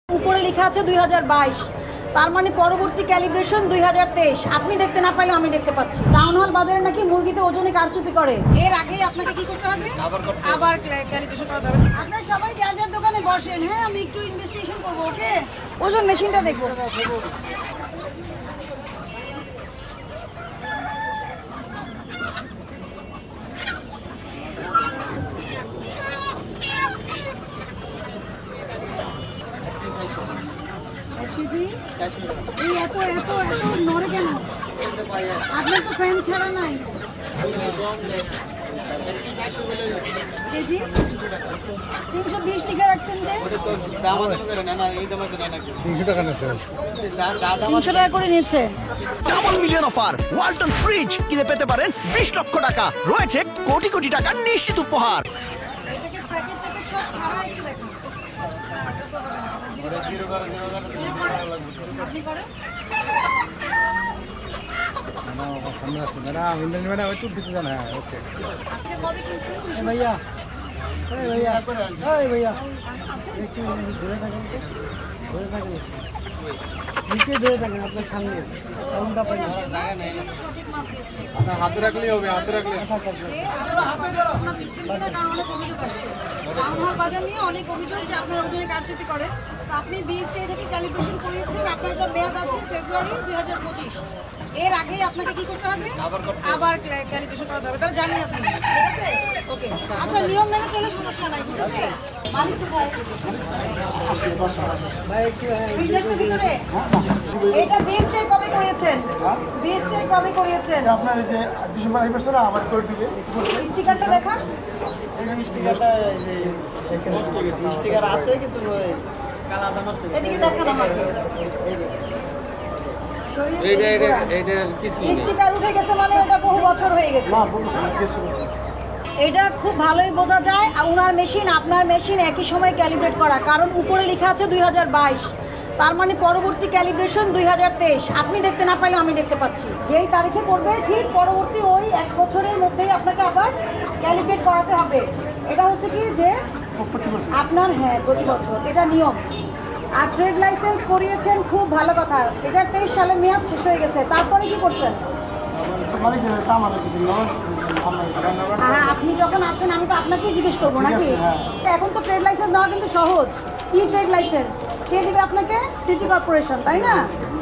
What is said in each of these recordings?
উপরে লেখা আছে 2022, তার মানে পরবর্তী ক্যালিব্রেশন 2023। আপনি দেখতে না পাইলেও আমি দেখতে পাচ্ছি। টাউন হল বাজারে নাকি মুরগিতে ওজনে কারচুপি করে। এর আগেই আপনাকে কি করতে হবে? আবার ক্যালিব্রেশন করাতে হবে। আপনারা সবাই যার যার দোকানে বসেন, হ্যাঁ আমি একটু ইনভেস্টিগেশন করবো। ওকে, ওজন মেশিনটা দেখবো। এই এত এত এত নড়ে কেন? আপনার তো ফ্যান ছাড়া নাই। কেজি 320 লিখে রাখছেন যে 300 টাকা করে নিচ্ছে। Double million offer Walton fridge কিনে পেতে পারেন 20 লক্ষ টাকা, রয়েছে কোটি কোটি টাকার নিশ্চিত উপহার। এটাকে প্যাকেট ট্যাকেট সব ছাড়া একটু দেখুন। আপনি করেন? আজকে কবে কিনছেন? भैया भैया भैया একটু ধরে থাকেন ধরে থাকেন নিচে ধরে থাকেন আপনার সামনে এমনটা পাই সঠিক মাপ দিয়েছে। হাতে রাখলেই হবে, হাতে রাখলে যে আপনার পিছন দিকে কারণ অনেক অভিযোগ আসছে। টাউন হল বাজার নিয়ে অনেক অভিযোগ যে আপনার ওজনে কারচুপি করেন। তো আপনি বিএসটি থেকে ক্যালিব্রেশন করিয়েছেন, আপনার একটা মেয়াদ আছে ফেব্রুয়ারি 2025। এর আগেই আপনাকে কি করতে হবে? আবার ক্যালিব্রেশন করাতে হবে। তাহলে জানেন আপনি, ঠিক আছে? ওকে, আচ্ছা নিয়ম মেনে চলে সমস্যা নাই, ঠিক আছে? মালিক কোথায়? ভাই একটু ফ্রিজের ভিতরে। এটা বিএসটি কবে করিয়েছেন? বিএসটি কবে করিয়েছেন? আপনার এই যে ডিসেম্বর আসবে না আবার করে দিবে স্টিকারটা দেখান। স্টিকারটা স্টিকার আছে কিন্তু কালারটা নষ্ট এদিকে দেখান আমাকে। স্টিকার উঠে গেছে মানে এটা বহু বছর হয়ে গেছে। এটা খুব ভালোই বোঝা যায় ওনার মেশিন আপনার মেশিন একই সময় ক্যালিব্রেট করা, কারণ উপরে লেখা আছে 2022, তার মানে পরবর্তী ক্যালিব্রেশন 2023। আপনি দেখতে না পাইলেও আমি দেখতে পাচ্ছি। যেই তারিখে করবে ঠিক পরবর্তী ওই 1 বছরের মধ্যেই আপনাকে আবার ক্যালিব্রেট করাতে হবে। এটা হচ্ছে কি যে আপনার, হ্যাঁ প্রতি বছর, এটা নিয়ম। আর ট্রেড লাইসেন্স করিয়েছেন, খুব ভালো কথা। এটা 23 সালে মেয়াদ শেষ হয়ে গেছে, তারপরে কি করছেন? হ্যাঁ, আপনি যখন আছেন আমি তো আপনাকেই জিজ্ঞেস করবো নাকি? এখন তো ট্রেড লাইসেন্স নেওয়া কিন্তু সহজ। কি ট্রেড লাইসেন্স কে দিবে আপনাকে? সিটি কর্পোরেশন, তাই না?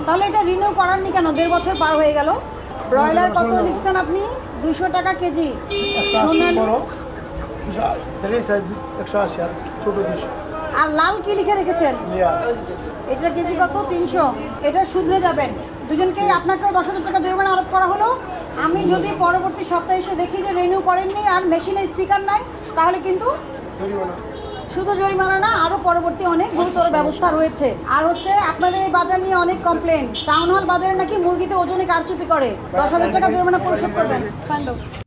তাহলে এটা রিনিউ করাননি কেন? 1.5 বছর পার হয়ে গেল। ব্রয়লার কত লিখছেন আপনি? 200 টাকা কেজি। সোনালি 180 আর ছোট 200 আর লাল কি লিখে রেখেছেন? এটার কেজি কত? 300। এটা শুধরে যাবেন দুজনকেই। আপনাকেও 10,000 টাকা জরিমানা আরোপ করা হলো। আমি যদি পরবর্তী সপ্তাহে এসে দেখি যে রিনিউ করেননি আর মেশিনে স্টিকার নাই, তাহলে কিন্তু শুধু জরিমানা না, আরও পরবর্তী অনেক গুরুতর ব্যবস্থা রয়েছে। আর হচ্ছে আপনাদের এই বাজার নিয়ে অনেক কমপ্লেন, টাউন হল বাজারে নাকি মুরগিতে ওজনে কারচুপি করে। 10,000 টাকা জরিমানা পরিশোধ করবেন। সাইন দাও।